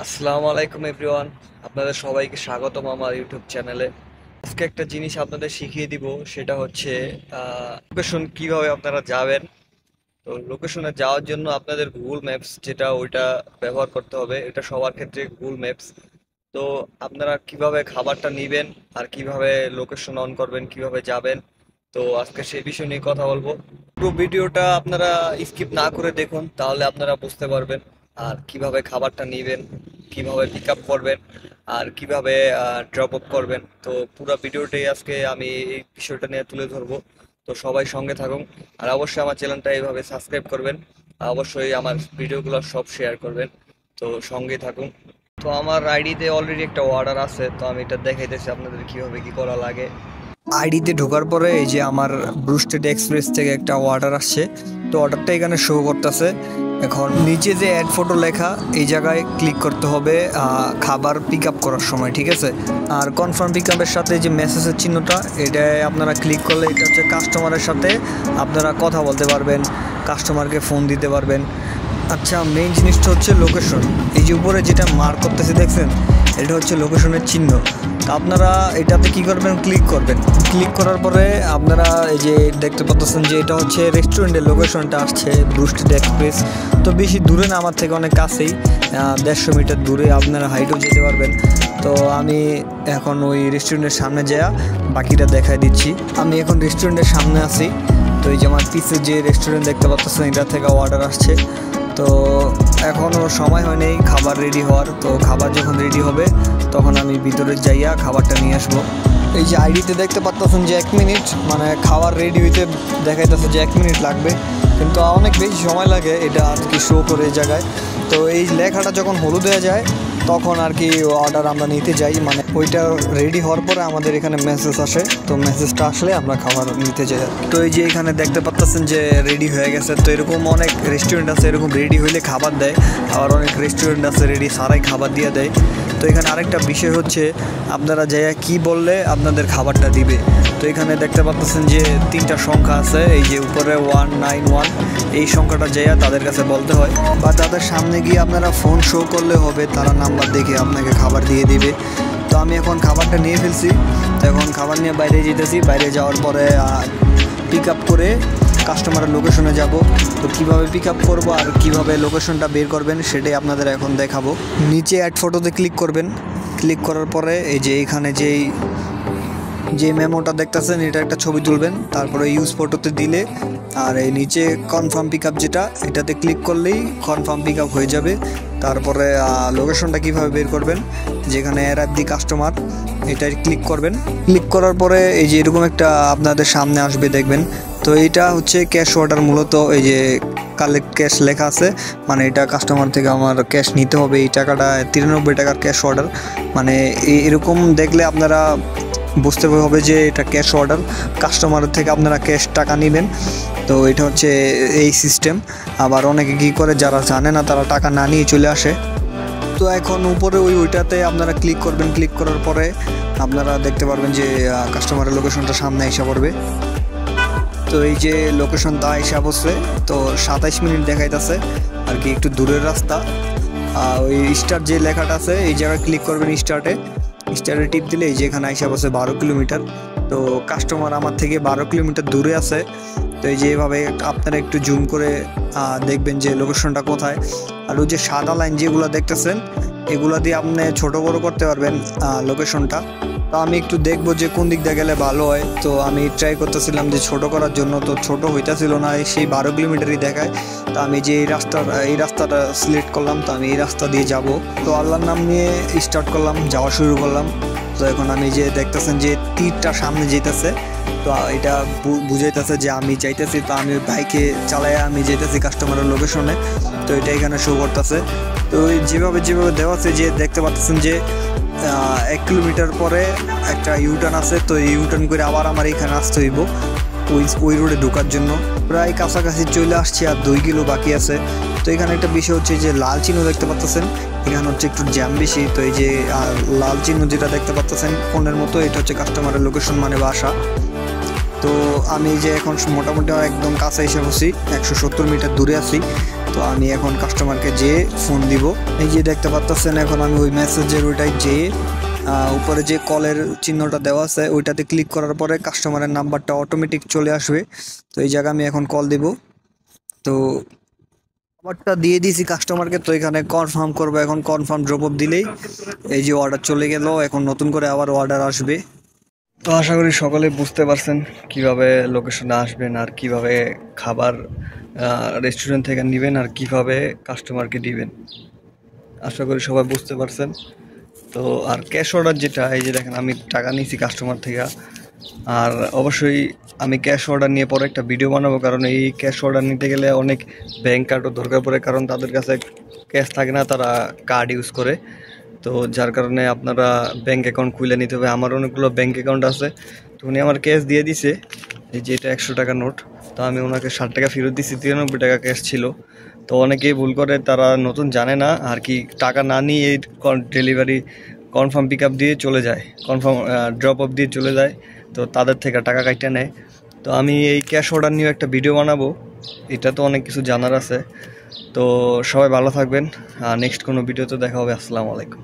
আসসালামু আলাইকুম এভরিওয়ান, আপনাদের সবাইকে স্বাগতম আমার ইউটিউব চ্যানেলে। আজকে একটা জিনিস আপনাদের শিখিয়ে দিব, সেটা হচ্ছে লোকেশন কিভাবে আপনারা যাবেন। তো লোকেশনে যাওয়ার জন্য আপনাদের গুগল ম্যাপস যেটা ওইটা ব্যবহার করতে হবে। এটা সবার ক্ষেত্রে গুগল ম্যাপস। তো আপনারা কিভাবে খাবারটা নেবেন আর কিভাবে লোকেশন অন করবেন, কিভাবে যাবেন, তো আজকে সেই বিষয় নিয়ে কথা বলবো। পুরো ভিডিওটা আপনারা স্কিপ না করে দেখুন, তাহলে আপনারা বুঝতে পারবেন। আর কিভাবে খাবারটা নেবেন, কিভাবে পিক আপ করবেন, আর কিভাবে ড্রপ আপ করবেন, তো পুরো ভিডিওটাই আজকে আমি এই বিষয়টা নিয়ে তুলে ধরবো। তো সবাই সঙ্গে থাকুন। আর অবশ্যই আমার চ্যানেলটা এইভাবে সাবস্ক্রাইব করবেন, আর অবশ্যই আমার ভিডিওগুলো সব শেয়ার করবেন। তো সঙ্গে থাকুন। তো আমার আইডিতে অলরেডি একটা অর্ডার আছে, তো আমি এটা দেখাইতেছি আপনাদের কিভাবে কি করা লাগে। আইডিতে ঢোকার পরে এই যে আমার ব্রুস্টেড এক্সপ্রেস থেকে একটা অর্ডার আসছে। তো অর্ডারটা এখানে শো করতেছে। এখন নিচে যে অ্যাড ফটো লেখা, এই জায়গায় ক্লিক করতে হবে খাবার পিক আপ করার সময়, ঠিক আছে। আর কনফার্ম পিক আপের সাথে যে মেসেজের চিহ্নটা, এটায় আপনারা ক্লিক করলে এটা হচ্ছে কাস্টমারের সাথে আপনারা কথা বলতে পারবেন, কাস্টমারকে ফোন দিতে পারবেন। আচ্ছা, মেইন জিনিসটা হচ্ছে লোকেশন। এই যে উপরে যেটা মার্ক করতেছে দেখছেন, এটা হচ্ছে লোকেশনের চিহ্ন। তো আপনারা এটাতে কি করবেন, ক্লিক করবেন। ক্লিক করার পরে আপনারা এই যে দেখতে পাচ্ছেন যে এটা হচ্ছে রেস্টুরেন্টের লোকেশনটা আসছে, ব্রুস্টেড এক্সপ্রেস। তো বেশি দূরে না, আমার থেকে অনেক কাছেই, 150 মিটার দূরে, আপনারা হাইটেও যেতে পারবেন। তো আমি এখন ওই রেস্টুরেন্টের সামনে যাওয়া বাকিটা দেখাই দিচ্ছি। আমি এখন রেস্টুরেন্টের সামনে আছি। তো এই যে আমার পিছে যে রেস্টুরেন্ট দেখতে পাচ্ছেন, এটা থেকে অর্ডার আসছে। তো এখনও সময় হয়নি খাবার রেডি হওয়ার। তো খাবার যখন রেডি হবে তখন আমি ভিতরে যাইয়া খাবারটা নিয়ে আসবো। এই যে আইডিতে দেখতে পাচ্ছেন যে 1 মিনিট, মানে খাবার রেডি হইতে দেখাইতেছে যে 1 মিনিট লাগবে, কিন্তু অনেক বেশি সময় লাগে এটা আর কি শো করে এই জায়গায়। তো এই লেখাটা যখন হলুদ হয়ে যায় তখন আর কি অর্ডার আমরা নিতে যাই, মানে ওইটা রেডি হওয়ার পরে আমাদের এখানে মেসেজ আসে। তো মেসেজটা আসলে আমরা খাবার নিতে যাই। তো এই যে এখানে দেখতে পাচ্ছেন যে রেডি হয়ে গেছে। তো এরকম অনেক রেস্টুরেন্ট আছে, এরকম রেডি হইলে খাবার দেয়। আবার অনেক রেস্টুরেন্ট আছে রেডি সারাই খাবার দিয়ে দেয়। তো এখানে আরেকটা বিষয় হচ্ছে, আপনারা যাইয়া কি বললে আপনাদের খাবারটা দিবে। তো এখানে দেখতে পাচ্ছেন যে 3টা সংখ্যা আছে, এই যে উপরে 191, এই সংখ্যাটা যাইয়া তাদের কাছে বলতে হয়, বা তাদের সামনে গিয়ে আপনারা ফোন শো করলে হবে, তারা নাম্বার দেখে আপনাকে খাবার দিয়ে দিবে। তো আমি এখন খাবারটা নিয়ে ফেলছি। তো এখন খাবার নিয়ে বাইরে যেতেছি। বাইরে যাওয়ার পরে পিক আপ করে কাস্টমারের লোকেশনে যাব। তো কীভাবে পিক আপ করবো আর কীভাবে লোকেশনটা বের করবেন সেটাই আপনাদের এখন দেখাবো। নিচে অ্যাড ফটোতে ক্লিক করবেন। ক্লিক করার পরে এই যে এখানে যে মেমোটা দেখতেছেন, এটা একটা ছবি তুলবেন। তারপরে ইউজ ফটোতে দিলে, আর এই নিচে কনফার্ম পিক আপ যেটা, এটাতে ক্লিক করলেই কনফার্ম পিক আপ হয়ে যাবে। তারপরে লোকেশনটা কিভাবে বের করবেন, যেখানে অ্যাড দি কাস্টমার, এটাই ক্লিক করবেন। ক্লিক করার পরে এই যে এরকম একটা আপনাদের সামনে আসবে, দেখবেন। তো এইটা হচ্ছে ক্যাশ অর্ডার। মূলত এই যে কালেক্ট ক্যাশ লেখা আছে, মানে এটা কাস্টমার থেকে আমার ক্যাশ নিতে হবে। এই টাকাটা 93 টাকার ক্যাশ অর্ডার। মানে এরকম দেখলে আপনারা বুঝতে হবে যে এটা ক্যাশ অর্ডার, কাস্টমারের থেকে আপনারা ক্যাশ টাকা নেবেন। তো এটা হচ্ছে এই সিস্টেম। আবার অনেকে কী করে, যারা জানে না তারা টাকা না নিয়ে চলে আসে। তো এখন উপরে ওইটাতে আপনারা ক্লিক করবেন। ক্লিক করার পরে আপনারা দেখতে পারবেন যে কাস্টমারের লোকেশনটা সামনে এসে পড়বে। তো এই যে লোকেশনটা এসে বসছে। তো 27 মিনিট দেখাইতেছে আর কি, একটু দূরের রাস্তা। ওই স্টার যে লেখাটা আছে, এই জায়গায় ক্লিক করবেন। স্টারে টিপ দিলে এই যে এখানে আইসা বসে 12 কিলোমিটার। তো কাস্টমার আমার থেকে 12 কিলোমিটার দূরে আছে। তো এই যে এভাবে আপনারা একটু জুম করে দেখবেন যে লোকেশনটা কোথায়। আর ওই যে সাদা লাইন যেগুলো দেখতেছেন, এগুলো দিয়ে আপনি ছোট বড় করতে পারবেন লোকেশনটা। তো আমি একটু দেখবো যে কোন দিক দিয়ে গেলে ভালো হয়। তো আমি ট্রাই করতেছিলাম যে ছোট করার জন্য, তো ছোট হইতেছিল না, সেই 12 কিলোমিটারই দেখায়। তো আমি যে এই রাস্তাটা সিলেক্ট করলাম, তো আমি এই রাস্তা দিয়ে যাব। তো আল্লাহর নাম নিয়ে স্টার্ট করলাম, যাওয়া শুরু করলাম। তো এখন আমি যে দেখতেছেন যে তীরটা সামনে যেতেছে, তো এটা বুঝাইতেছে যে আমি যাইতেছি। তো আমি বাইকে চালাইয়া আমি যেতেছি কাস্টমারের লোকেশনে। তো এটা এখানে শো করতেছে। তো যেভাবে দেওয়া আছে, যে দেখতে পাচ্ছেন যে 1 কিলোমিটার পরে একটা ইউটার্ন আছে। তো এই ইউটার্ন করে আবার আমার এখানে আসতে হইব ওই রোডে ঢোকার জন্য। প্রায় কাছাকাছি চলে আসছি, আর 2 কিলো বাকি আছে। তো এখানে একটা বিষয় হচ্ছে যে লাল চিহ্ন দেখতে পাচ্ছেন, এখানে হচ্ছে একটু জ্যাম বেশি। তো এই যে লাল চিহ্ন যেটা দেখতে পাচ্ছেন ফোনের মতো, এটা হচ্ছে কাস্টমারের লোকেশন, মানে বাসা। তো আমি যে এখন মোটামুটি একদম কাছে এসে বসি, 170 মিটার দূরে আছি। তো আমি এখন কাস্টমারকে যে ফোন দিব, এই যে দেখতে পাচ্ছেন এখন আমি ওই মেসেজের ওইটাই যে উপরে যে কলের চিহ্নটা দেওয়া আছে ওইটাতে ক্লিক করার পরে কাস্টমারের নাম্বারটা অটোমেটিক চলে আসবে। তো এই জায়গায় আমি এখন কল দিব। তো নাম্বারটা দিয়ে দিয়েছি কাস্টমারকে, তো এখানে কনফার্ম করবো। এখন কনফার্ম ড্রপ অফ দিলেই এই যে অর্ডার চলে গেল, এখন নতুন করে আবার অর্ডার আসবে। তো আশা করি সকলে বুঝতে পারছেন কিভাবে লোকেশনে আসবেন আর কিভাবে খাবার রেস্টুরেন্ট থেকে নেবেন আর কিভাবে কাস্টমারকে দিবেন। আশা করি সবাই বুঝতে পারছেন। তো আর ক্যাশ অর্ডার যেটা, এই যে দেখেন আমি টাকা নিয়েছি কাস্টমার থেকে, আর অবশ্যই আমি ক্যাশ অর্ডার নিয়ে পরে একটা ভিডিও বানাবো, কারণ এই ক্যাশ অর্ডার নিতে গেলে অনেক ব্যাংক কার্ডও দরকার পড়ে, কারণ তাদের কাছে ক্যাশ থাকে না, তারা কার্ড ইউজ করে। তো যার কারণে আপনারা ব্যাংক অ্যাকাউন্ট খুলে নিতে হবে। আমার অনেকগুলো ব্যাংক অ্যাকাউন্ট আছে, তো উনি আমার ক্যাশ দিয়ে দিছে। এই যে এটা 100 টাকা নোট, তো আমি ওনাকে 60 টাকা ফেরত দিচ্ছি, 93 টাকা ক্যাশ ছিল। তো অনেকেই ভুল করে, তারা নতুন জানে না আর কি, টাকা না নিয়ে এই ডেলিভারি কনফার্ম পিক আপ দিয়ে চলে যায়, কনফার্ম ড্রপ অফ দিয়ে চলে যায়, তো তাদের থেকে টাকা কাইটা নেয়। তো আমি এই ক্যাশ অর্ডার নিয়ে একটা ভিডিও বানাবো, এটা তো অনেক কিছু জানার আছে। তো সবাই ভালো থাকবেন, নেক্সট কোনো ভিডিওতে দেখা হবে। আসসালামু আলাইকুম।